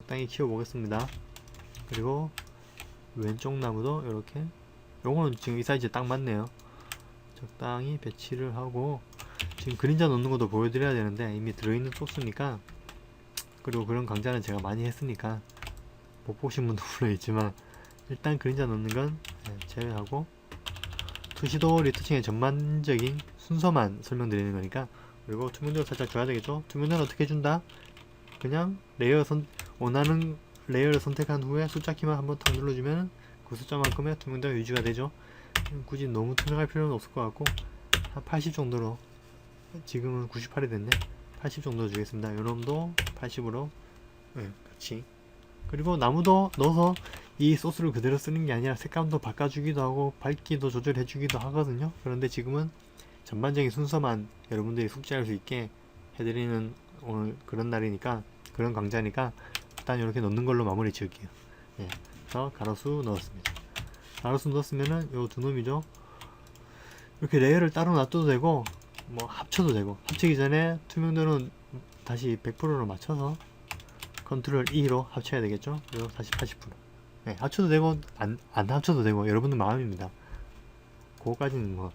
적당히 키워보겠습니다. 그리고 왼쪽 나무도 이렇게, 요거는 지금 이 사이즈에 딱 맞네요. 적당히 배치를 하고, 지금 그림자 넣는 것도 보여드려야 되는데 이미 들어있는 소스니까, 그리고 그런 강좌는 제가 많이 했으니까 못 보신 분도 물론 있지만 일단 그림자 넣는 건 제외하고, 투시도 리터칭의 전반적인 순서만 설명드리는 거니까. 그리고 투명도를 살짝 줘야 되겠죠. 투명도는 어떻게 준다? 그냥 원하는 레이어를 선택한 후에 숫자 키만 한번 탁 눌러주면 그 숫자만큼의 투명도가 유지가 되죠. 굳이 너무 투명할 필요는 없을 것 같고, 한 80 정도로, 지금은 98이 됐네. 80 정도 주겠습니다. 요놈도 80으로 같이. 그리고 나무도 넣어서 이 소스를 그대로 쓰는 게 아니라 색감도 바꿔주기도 하고 밝기도 조절해주기도 하거든요. 그런데 지금은 전반적인 순서만 여러분들이 숙지할 수 있게 해드리는 오늘 그런 날이니까, 그런 강좌니까 일단 이렇게 넣는 걸로 마무리 지을게요. 그래서 가로수 넣었습니다. 가로수 넣었으면은 요 두 놈이죠. 이렇게 레이어를 따로 놔둬도 되고 뭐 합쳐도 되고, 합치기 전에 투명도는 다시 100%로 맞춰서 컨트롤 E로 합쳐야 되겠죠. 그리고 다시 80%. 합쳐도 되고 안 합쳐도 되고 여러분들 마음입니다. 그거까지는 뭐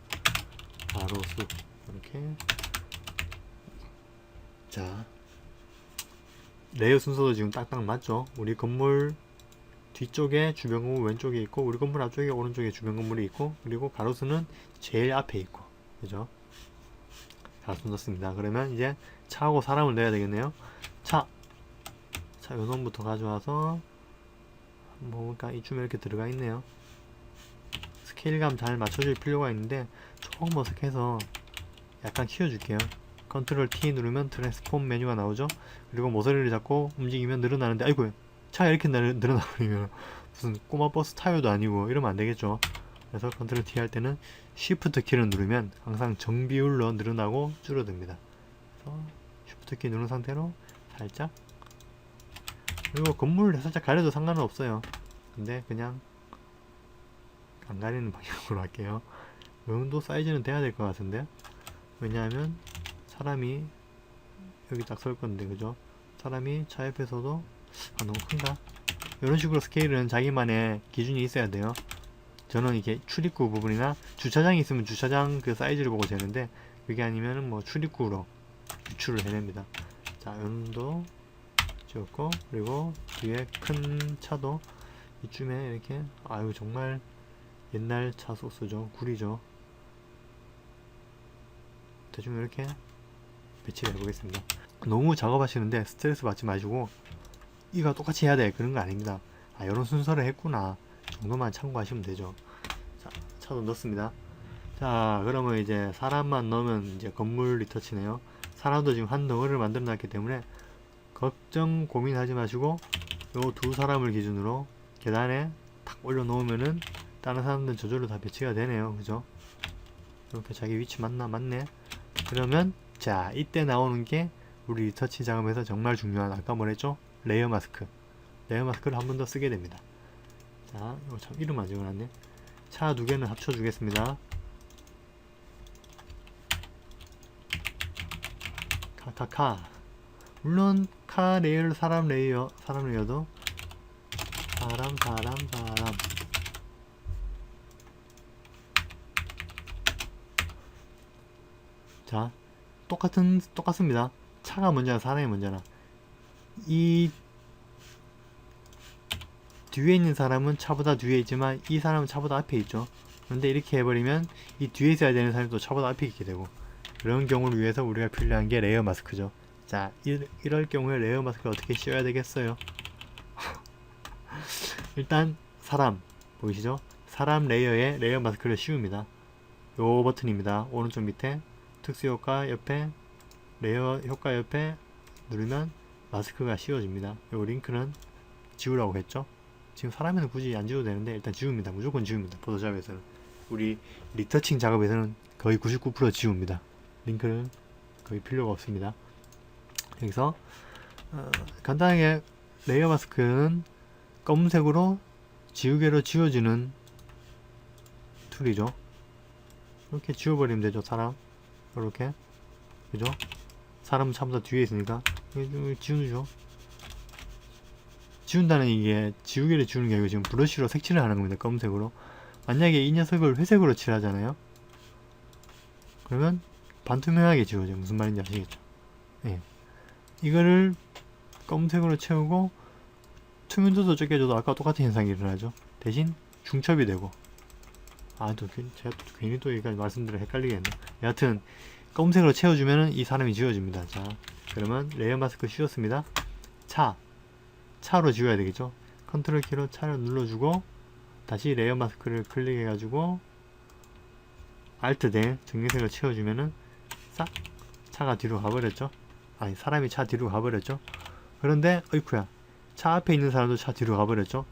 가로수 이렇게. 자, 레이어 순서도 지금 딱딱 맞죠. 우리 건물 뒤쪽에 주변 건물 왼쪽에 있고, 우리 건물 앞쪽에 오른쪽에 주변 건물이 있고, 그리고 가로수는 제일 앞에 있고, 그죠? 가로수 넣습니다. 그러면 이제 차하고 사람을 넣어야 되겠네요. 차 요놈부터 가져와서 뭔가 이쯤에 이렇게 들어가 있네요. 스케일감 잘 맞춰줄 필요가 있는데 조금 어색해서 약간 키워줄게요. 컨트롤 T 누르면 트랜스폼 메뉴가 나오죠. 그리고 모서리를 잡고 움직이면 늘어나는데, 아이고, 차가 이렇게 늘어나버리면 무슨 꼬마 버스 타요도 아니고 이러면 안 되겠죠. 그래서 컨트롤 T 할 때는 쉬프트 키를 누르면 항상 정비율로 늘어나고 줄어듭니다. 그래서 쉬프트 키 누른 상태로 살짝, 그리고 건물을 살짝 가려도 상관은 없어요. 근데 그냥 안 가리는 방향으로 할게요. 이 정도 사이즈는 돼야 될 것 같은데, 왜냐하면 사람이 여기 딱 설 건데, 그죠? 사람이 차 옆에서도 너무 큰가? 이런 식으로 스케일은 자기만의 기준이 있어야 돼요. 저는 이게 출입구 부분이나 주차장이 있으면 주차장 그 사이즈를 보고 재는데, 그게 아니면은 뭐 출입구로 유출을 해냅니다. 자, 요놈도 찍었고, 그리고 뒤에 큰 차도 이쯤에 이렇게, 아유 정말 옛날 차 소스죠. 구리죠. 대충 이렇게 배치를 해보겠습니다. 너무 작업하시는데 스트레스 받지 마시고, 이거 똑같이 해야 돼 그런 거 아닙니다. 이런 순서를 했구나 정도만 참고하시면 되죠. 자, 차도 넣습니다. 자, 그러면 이제 사람만 넣으면 이제 건물 리터치네요. 사람도 지금 한 덩어리를 만들어 놨기 때문에 걱정 고민하지 마시고, 요 두 사람을 기준으로 계단에 탁 올려 놓으면은 다른 사람들은 저절로 다 배치가 되네요. 그죠? 이렇게 자기 위치 맞네. 그러면 자, 이때 나오는 게 우리 리터치 작업에서 정말 중요한, 아까 뭐랬죠? 레이어 마스크. 레이어 마스크를 한 번 더 쓰게 됩니다. 자, 이거 참 이름 안 적어놨네. 차 두 개는 합쳐 주겠습니다. 카카카. 물론 카 레이어, 사람 레이어도 사람. 자, 똑같습니다. 차가 먼저나 사람이 먼저나. 이 뒤에 있는 사람은 차보다 뒤에 있지만 이 사람은 차보다 앞에 있죠. 그런데 이렇게 해버리면 이 뒤에 있어야 되는 사람이 또 차보다 앞에 있게 되고, 그런 경우를 위해서 우리가 필요한 게 레이어 마스크죠. 자, 이럴 경우에 레이어 마스크를 어떻게 씌워야 되겠어요? 일단 사람 보이시죠? 사람 레이어에 레이어 마스크를 씌웁니다. 요 버튼입니다. 오른쪽 밑에 특수효과 옆에 레이어 효과 옆에 누르면 마스크가 씌워집니다. 요 링크는 지우라고 했죠? 지금 사람에는 굳이 안 지워도 되는데 일단 지웁니다. 무조건 지웁니다. 포토샵에서는. 우리 리터칭 작업에서는 거의 99% 지웁니다. 링크는 거의 필요가 없습니다. 여기서 간단하게 레이어 마스크는 검은색으로 지우개로 지워주는 툴이죠. 이렇게 지워버리면 되죠. 사람 이렇게, 그죠? 사람은 차보다 뒤에 있으니까 지우죠. 지운다는 이게 지우개를 지우는 게 아니고 지금 브러쉬로 색칠을 하는 겁니다. 검은색으로. 만약에 이 녀석을 회색으로 칠하잖아요. 그러면 반투명하게 지워져요. 무슨 말인지 아시겠죠? 예. 이거를 검은색으로 채우고 투명도도 적게 줘도 아까 똑같은 현상이 일어나죠. 대신 중첩이 되고, 제가 또 괜히 또 여기까지 말씀드려 헷갈리겠네. 여하튼 검은색으로 채워주면은 이 사람이 지워집니다. 자, 그러면 레이어 마스크 씌웠습니다. 차로 지워야 되겠죠. 컨트롤 키로 차를 눌러주고 다시 레이어 마스크를 클릭해가지고 알트 대 정리색을 채워주면은 싹 차가 뒤로 가버렸죠. 아니, 사람이 차 뒤로 가버렸죠. 그런데 어이쿠야, 차 앞에 있는 사람도 차 뒤로 가버렸죠.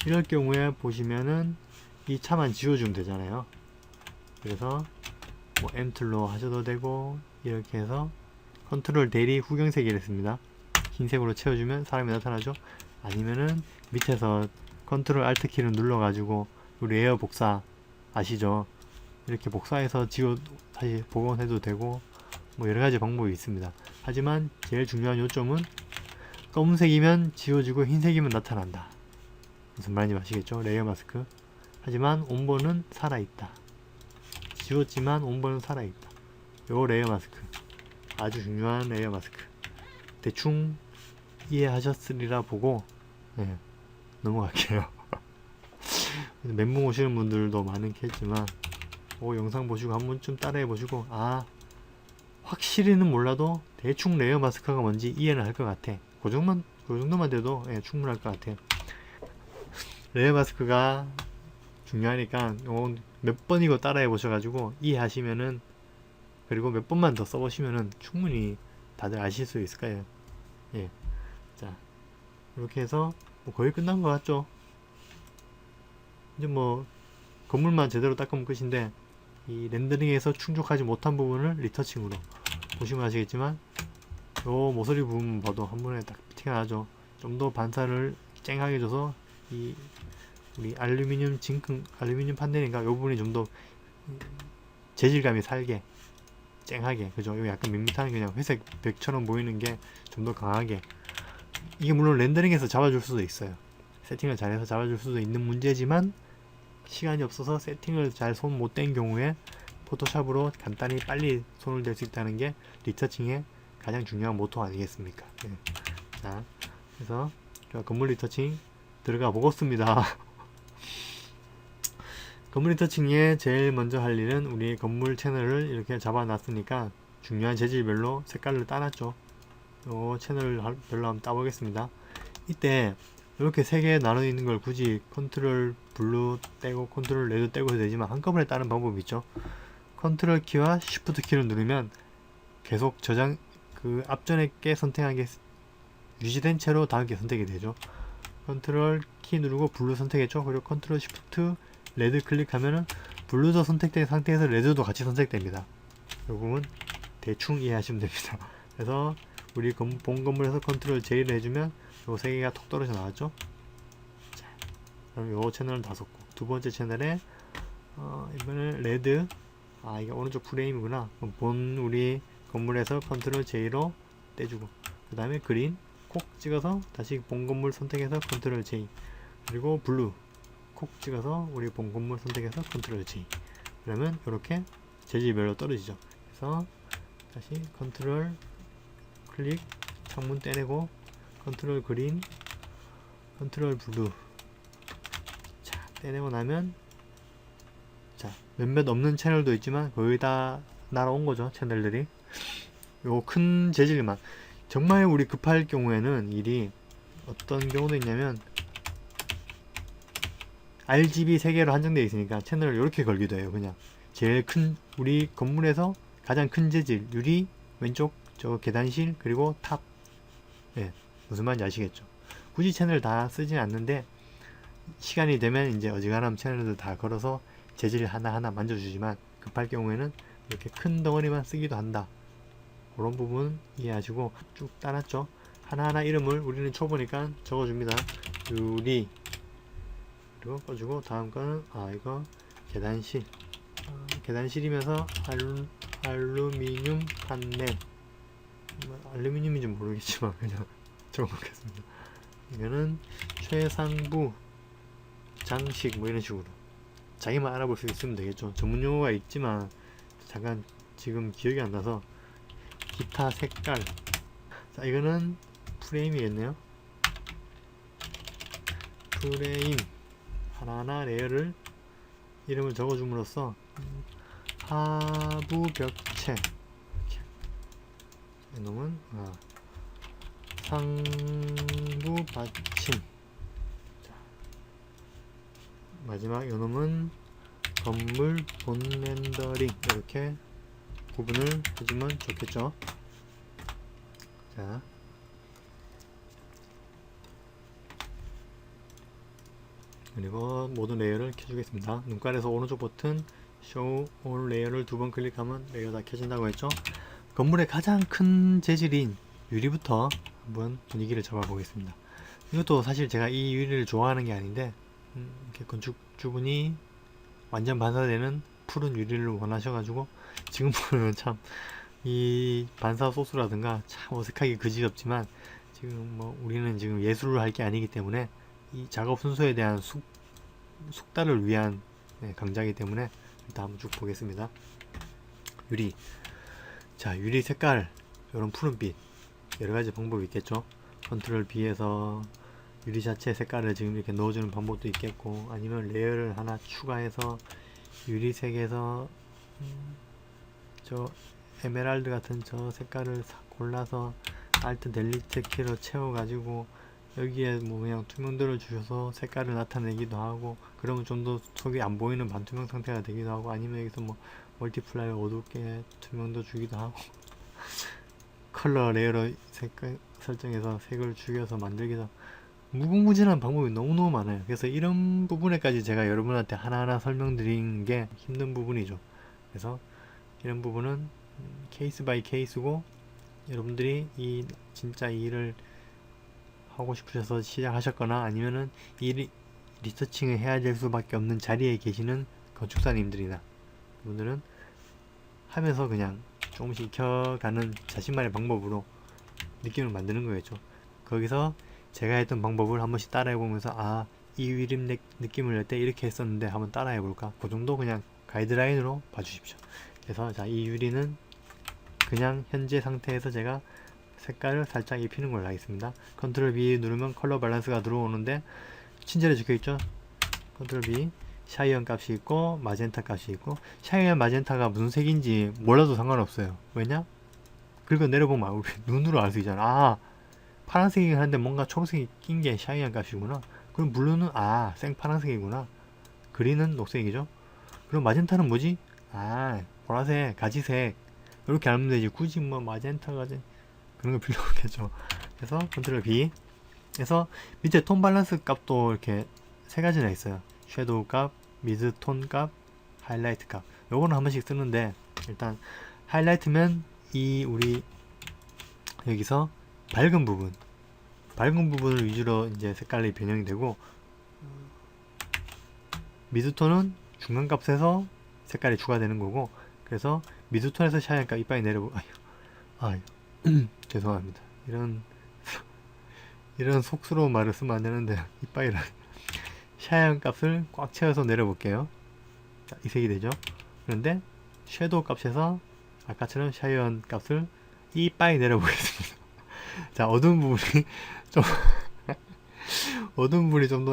이럴 경우에 보시면은 이 차만 지워주면 되잖아요. 그래서 뭐 M툴로 하셔도 되고, 이렇게 해서 컨트롤 대리 후경색이 됐습니다. 흰색으로 채워주면 사람이 나타나죠. 아니면은 밑에서 컨트롤 알트 키를 눌러가지고 우리 에어 복사 아시죠? 이렇게 복사해서 다시 복원해도 되고, 뭐 여러가지 방법이 있습니다. 하지만 제일 중요한 요점은 검은색이면 지워지고 흰색이면 나타난다. 무슨 말인지 아시겠죠? 레이어 마스크. 하지만 온본은 살아있다. 지웠지만 온본은 살아있다. 요 레이어 마스크. 아주 중요한 레이어 마스크. 대충 이해하셨으리라 보고 넘어갈게요. 멘붕 오시는 분들도 많겠지만 영상 보시고 한 번쯤 따라해 보시고, 확실히는 몰라도 대충 레이어 마스크가 뭔지 이해는 할 것 같아. 그 정도만 돼도 충분할 것 같아요. 레이어 마스크가 중요하니까 몇 번이고 따라해 보셔가지고 이해하시면은, 그리고 몇 번만 더 써보시면은 충분히 다들 아실 수 있을 거예요. 자, 이렇게 해서 거의 끝난 것 같죠? 이제 뭐 건물만 제대로 닦으면 끝인데, 이 렌더링에서 충족하지 못한 부분을 리터칭으로 보시면 아시겠지만, 요 모서리 부분 봐도 한 번에 딱 티가 나죠. 좀 더 반사를 쨍하게 줘서 우리 알루미늄 판넬인가, 요 부분이 좀 더 재질감이 살게 쨍하게, 그죠? 요 약간 밋밋한 그냥 회색 벽처럼 보이는 게 좀 더 강하게. 이게 물론 렌더링에서 잡아줄 수도 있어요. 세팅을 잘해서 잡아줄 수도 있는 문제지만, 시간이 없어서 세팅을 잘 손 못 댄 경우에 포토샵으로 간단히 빨리 손을 댈 수 있다는 게 리터칭의 가장 중요한 모토 아니겠습니까? 자, 그래서 건물 리터칭 들어가 보겠습니다. 건물 리터칭에 제일 먼저 할 일은 우리 건물 채널을 이렇게 잡아놨으니까 중요한 재질별로 색깔을 따놨죠. 요 채널 별로 한번 따보겠습니다. 이때 이렇게 세 개 나눠 있는 걸 굳이 컨트롤 블루 떼고 컨트롤 레드 떼고 해도 되지만, 한꺼번에 따는 방법이 있죠. 컨트롤 키와 쉬프트 키를 누르면 계속 그 앞전에 게 선택한 게 유지된 채로 다음 게 선택이 되죠. 컨트롤 키 누르고 블루 선택했죠. 그리고 컨트롤 쉬프트 레드 클릭하면은 블루도 선택된 상태에서 레드도 같이 선택됩니다. 이 부분 대충 이해하시면 됩니다. 그래서 우리 본 건물에서 컨트롤 J를 해주면 요 세 개가 톡 떨어져 나왔죠. 자, 그럼 요 채널은 다 섞고, 두 번째 채널에 이번엔 레드, 이게 오른쪽 프레임이구나. 그럼 본 우리 건물에서 컨트롤 J로 떼주고, 그 다음에 그린 콕 찍어서 다시 본 건물 선택해서 컨트롤 J, 그리고 블루 콕 찍어서 우리 본 건물 선택해서 컨트롤 J. 그러면 이렇게 재질별로 떨어지죠. 그래서 다시 컨트롤 클릭, 창문 떼내고 컨트롤 그린, 컨트롤 블루. 자, 떼내고 나면, 자, 몇몇 없는 채널도 있지만 거의 다 날아온 거죠, 채널들이. 요 큰 재질만. 정말 우리 급할 경우에는 일이 어떤 경우도 있냐면, RGB 3개로 한정되어 있으니까 채널을 이렇게 걸기도 해요. 그냥 제일 큰, 우리 건물에서 가장 큰 재질, 유리, 왼쪽 저 계단실, 그리고 탑. 무슨 말인지 아시겠죠? 굳이 채널 다 쓰진 않는데, 시간이 되면 이제 어지간하면 채널들 다 걸어서 재질 하나하나 만져주지만, 급할 경우에는 이렇게 큰 덩어리만 쓰기도 한다. 그런 부분 이해하시고 쭉 따놨죠. 하나하나 이름을 우리는 초보니까 적어줍니다. 유리, 그리고 꺼주고, 다음 거는 이거 계단실. 계단실이면서 알루미늄 판넬. 알루미늄인지 모르겠지만 그냥 적어놓겠습니다. 이거는 최상부 장식 뭐 이런 식으로 자기만 알아볼 수 있으면 되겠죠. 전문 용어가 있지만 잠깐 지금 기억이 안 나서. 기타 색깔. 자, 이거는 프레임이겠네요. 프레임 하나하나 레이어를 이름을 적어줌으로써 하부 벽체 이렇게. 이놈은 상부 받침. 자, 마지막 이놈은 건물 본 렌더링. 이렇게 구분을 해주면 좋겠죠. 자, 그리고 모든 레이어를 켜주겠습니다. 눈깔에서 오른쪽 버튼 Show All 레이어를 두 번 클릭하면 레이어 다 켜진다고 했죠. 건물의 가장 큰 재질인 유리부터 한번 분위기를 잡아 보겠습니다. 이것도 사실 제가 이 유리를 좋아하는 게 아닌데 이렇게 건축주분이 완전 반사되는 푸른 유리를 원하셔가지고 지금 보면 참 이 반사 소스라든가 참 어색하기 그지없지만 지금 뭐 우리는 지금 예술을 할 게 아니기 때문에 이 작업 순서에 대한 숙달을 위한 강좌이기 때문에 일단 한번 쭉 보겠습니다. 유리. 자, 유리 색깔 이런 푸른빛 여러가지 방법이 있겠죠. 컨트롤 B에서 유리 자체 색깔을 지금 이렇게 넣어주는 방법도 있겠고, 아니면 레이어를 하나 추가해서 유리색에서 저 에메랄드 같은 저 색깔을 골라서 알트 델리트 키로 채워가지고 여기에 뭐 그냥 투명도를 주셔서 색깔을 나타내기도 하고, 그러면 좀 더 속이 안 보이는 반투명 상태가 되기도 하고, 아니면 여기서 뭐 멀티플라이어 어둡게 투명도 주기도 하고 컬러 레이어로 색깔 설정해서 색을 죽여서 만들기도 하고, 무궁무진한 방법이 너무너무 많아요. 그래서 이런 부분에까지 제가 여러분한테 하나하나 설명드리는 게 힘든 부분이죠. 그래서 이런 부분은 케이스 바이 케이스고, 여러분들이 진짜 이 일을 하고 싶으셔서 시작하셨거나 아니면은 이 리서칭을 해야 될 수밖에 없는 자리에 계시는 건축사님들이나 분들은 하면서 그냥 조금씩 익혀가는 자신만의 방법으로 느낌을 만드는 거겠죠. 거기서 제가 했던 방법을 한 번씩 따라해보면서 이 위림 느낌을 낼 때 이렇게 했었는데 한번 따라해볼까, 그 정도 그냥 가이드라인으로 봐주십시오. 그래서 자, 이 유리는 그냥 현재 상태에서 제가 색깔을 살짝 입히는 걸로 하겠습니다. 컨트롤 B 누르면 컬러 밸런스가 들어오는데 친절히 적혀있죠. 컨트롤 B 샤이언 값이 있고 마젠타 값이 있고, 샤이언 마젠타가 무슨 색인지 몰라도 상관없어요. 왜냐? 긁어 내려보면 우리 눈으로 알 수 있잖아. 파란색이긴 한데 뭔가 초록색이 낀 게 샤이언 값이구나. 그럼 블루는 생파란색이구나. 그린은 녹색이죠. 그럼 마젠타는 뭐지? 보라색, 가지색. 이렇게 알면 되지. 굳이 뭐 마젠타 가지 그런 거 필요 없겠죠. 그래서 컨트롤 B 해서 밑에 톤 밸런스 값도 이렇게 세 가지나 있어요. 섀도우 값, 미드 톤 값, 하이라이트 값. 요거는 한 번씩 쓰는데, 일단 하이라이트면 우리 여기서 밝은 부분을 위주로 이제 색깔이 변형이 되고, 미드 톤은 중간 값에서 색깔이 추가되는 거고, 그래서 미드 톤에서 샤이언 값 이빨이 내려보 죄송합니다. 이런 속스러운 말을 쓰면 안 되는데, 이빨이라 샤이언 값을 꽉 채워서 내려볼게요. 자, 이 색이 되죠. 그런데 섀도우 값에서 아까처럼 샤이언 값을 이빨이 내려보겠습니다. 자, 어두운 부분이 좀 어두운 부분이 좀 더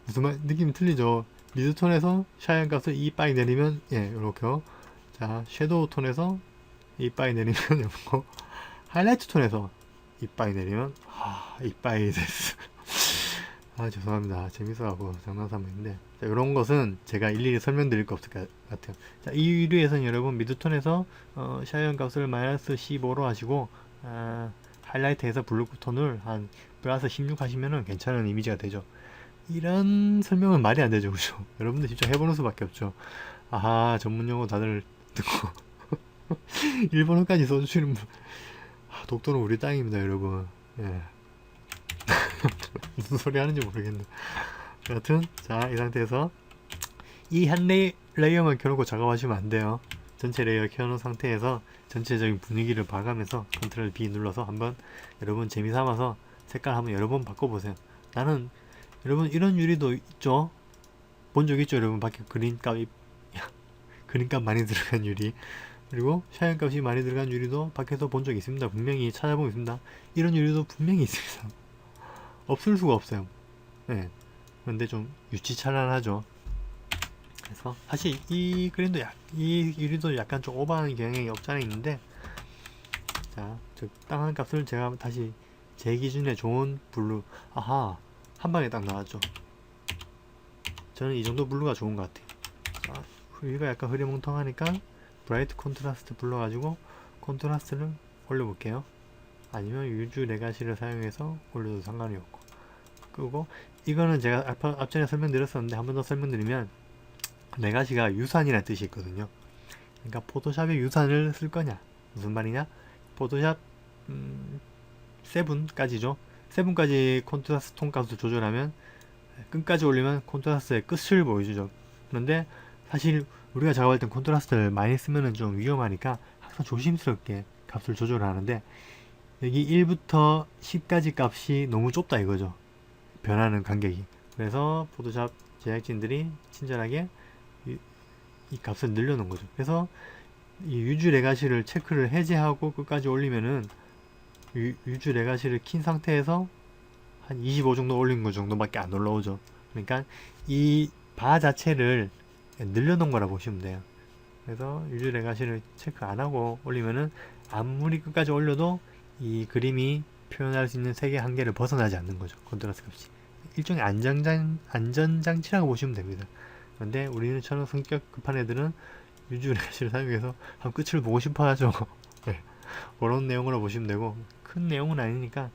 무슨 말 느낌이 틀리죠. 미드톤에서 샤이언 값을 이빨이 내리면 이렇게요. 자, 섀도우 톤에서 이빨이 내리면 이렇고, 하이라이트 톤에서 이빨이 내리면 이빨이 됐어. 죄송합니다. 재밌어가고 장난삼았는데, 자, 이런 것은 제가 일일이 설명드릴 거 없을 것 같아요. 자, 이 위류에서는 여러분 미드톤에서 샤이언 값을 마이너스 15로 하시고, 하이라이트에서 블루 톤을 한 플러스 16 하시면은 괜찮은 이미지가 되죠. 이런 설명은 말이 안 되죠, 그죠? 여러분들 직접 해보는 수밖에 없죠. 전문 용어 다들 듣고 일본어까지 써주시는 분, 독도는 우리 땅입니다, 여러분. 무슨 소리 하는지 모르겠네. 여하튼 자, 이 상태에서 이 한 레이어만 켜놓고 작업하시면 안 돼요. 전체 레이어 켜놓은 상태에서 전체적인 분위기를 봐가면서 컨트롤 B 눌러서 한번 여러분 재미삼아서 색깔 한번 여러 번 바꿔보세요. 나는 여러분 이런 유리도 있죠? 본 적 있죠? 여러분 밖에 그린값 그린값 많이 들어간 유리, 그리고 샤인값이 많이 들어간 유리도 밖에서 본 적 있습니다. 분명히 찾아보면 있습니다. 이런 유리도 분명히 있습니다. 없을 수가 없어요. 네. 그런데 좀 유치찬란하죠. 그래서 사실 이 그림도 이 유리도 약간 좀 오버하는 경향이 없지 않아 있는데, 자, 적당한 값을 제가 다시 제 기준에 좋은 블루, 아하, 한 방에 딱 나왔죠. 저는 이 정도 블루가 좋은 것 같아요. 자, 여기가 약간 흐리멍텅하니까 브라이트 콘트라스트 불러가지고 콘트라스트를 올려볼게요. 아니면 유주 레가시를 사용해서 올려도 상관이 없고. 그리고 이거는 제가 앞전에 설명드렸었는데 한 번 더 설명드리면, 레가시가 유산이라는 뜻이 있거든요. 그러니까 포토샵에 유산을 쓸 거냐, 무슨 말이냐, 포토샵 7까지죠. 7까지 콘트라스트 톤 값을 조절하면 끝까지 올리면 콘트라스트의 끝을 보여주죠. 그런데 사실 우리가 작업할 땐 콘트라스트를 많이 쓰면 좀 위험하니까 항상 조심스럽게 값을 조절하는데, 여기 1부터 10까지 값이 너무 좁다 이거죠. 변하는 간격이. 그래서 포토샵 제작진들이 친절하게 이 값을 늘려놓은 거죠. 그래서 이 유주 레가시를 체크를 해제하고 끝까지 올리면은 유주 레가시를 킨 상태에서 한 25 정도 올린 거 정도밖에 안 올라오죠. 그러니까 이 바 자체를 늘려놓은 거라 보시면 돼요. 그래서 유주 레가시를 체크 안 하고 올리면은 아무리 끝까지 올려도 이 그림이 표현할 수 있는 색의 한계를 벗어나지 않는 거죠. 컨트라스트 값이. 일종의 안전장치라고 보시면 됩니다. 그런데 우리처럼 성격 급한 애들은 유주 레가시를 사용해서 한 끝을 보고 싶어 하죠. 네. 그런 내용으로 보시면 되고, 큰 내용은 아니니까.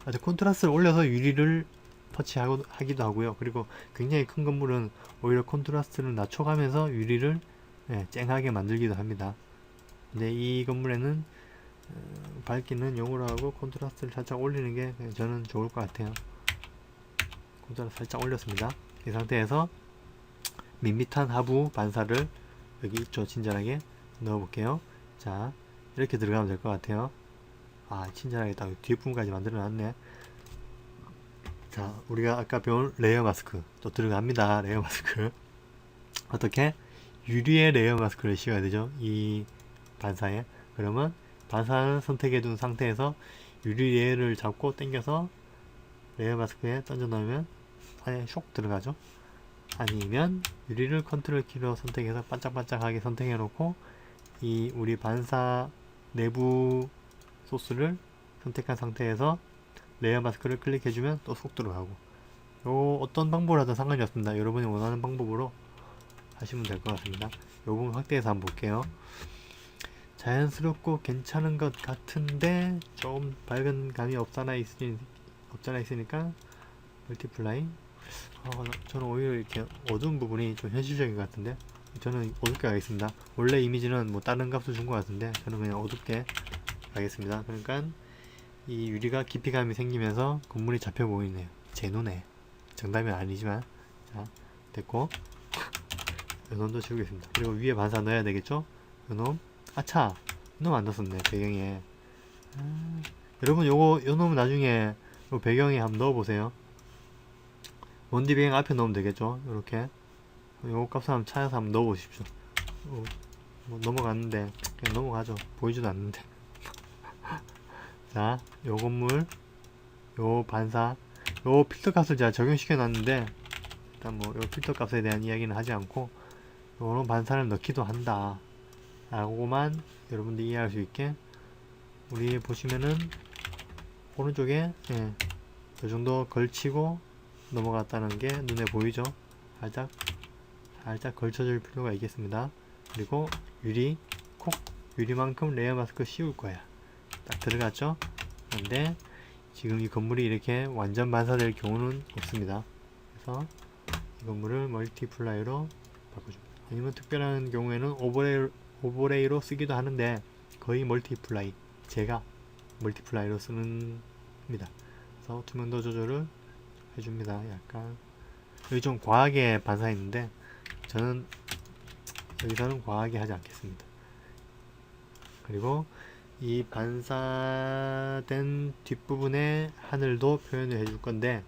아주 콘트라스트를 올려서 유리를 터치하기도 하고요. 그리고 굉장히 큰 건물은 오히려 콘트라스트를 낮춰가면서 유리를 쨍하게 만들기도 합니다. 근데 이 건물에는 밝기는 0으로 하고 콘트라스트를 살짝 올리는 게 저는 좋을 것 같아요. 콘트라스트 살짝 올렸습니다. 이 상태에서 밋밋한 하부 반사를 여기 있죠. 친절하게 넣어볼게요. 자, 이렇게 들어가면 될 것 같아요. 아, 친절하게 딱 뒷부분까지 만들어 놨네. 자, 우리가 아까 배운 레이어 마스크 또 들어갑니다. 레이어 마스크. 어떻게? 유리의 레이어 마스크를 씌워야 되죠. 이 반사에. 그러면 반사를 선택해 둔 상태에서 유리 레이어를 잡고 당겨서 레이어 마스크에 던져 넣으면 안에 쇽 들어가죠. 아니면 유리를 컨트롤 키로 선택해서 반짝반짝하게 선택해 놓고 이 우리 반사 내부 소스를 선택한 상태에서 레이어 마스크를 클릭해주면 또 쏙 들어가고, 요 어떤 방법을 하든 상관이 없습니다. 여러분이 원하는 방법으로 하시면 될 것 같습니다. 요 부분 확대해서 한번 볼게요. 자연스럽고 괜찮은 것 같은데 좀 밝은 감이 없잖아 있으니까 멀티플라이. 저는 오히려 이렇게 어두운 부분이 좀 현실적인 것 같은데, 저는 어둡게 가겠습니다. 원래 이미지는 뭐 다른 값을 준 것 같은데 저는 그냥 어둡게 가겠습니다. 그러니까 이 유리가 깊이감이 생기면서 건물이 잡혀 보이네요. 제 눈에. 정답은 아니지만. 자, 됐고. 요놈도 지우겠습니다. 그리고 위에 반사 넣어야 되겠죠? 요놈. 아차! 요놈 안 넣었네, 배경에. 여러분, 요놈은 나중에 요 배경에 한번 넣어보세요. 원디 배경 앞에 넣으면 되겠죠? 요렇게. 요 값을 한번 찾아서 한번 넣어보십시오. 뭐 넘어갔는데, 그냥 넘어가죠. 보이지도 않는데. 자, 요 건물, 요 반사, 요 필터 값을 제가 적용시켜 놨는데, 일단 뭐 요 필터 값에 대한 이야기는 하지 않고 요런 반사를 넣기도 한다 라고만 여러분들이 이해할 수 있게, 우리 보시면은 오른쪽에 요 정도 걸치고 넘어갔다는 게 눈에 보이죠? 살짝 걸쳐줄 필요가 있겠습니다. 그리고 유리만큼 레이어 마스크 씌울 거야. 딱 들어갔죠? 근데 지금 이 건물이 이렇게 완전 반사될 경우는 없습니다. 그래서 이 건물을 멀티플라이로 바꿔줍니다. 아니면 특별한 경우에는 오버레이로 쓰기도 하는데 거의 멀티플라이, 제가 멀티플라이로 쓰는입니다. 그래서 투명도 조절을 해줍니다. 약간 여기 좀 과하게 반사했는데 저는 여기서는 과하게 하지 않겠습니다. 그리고 이 반사된 뒷부분에 하늘도 표현을 해줄 건데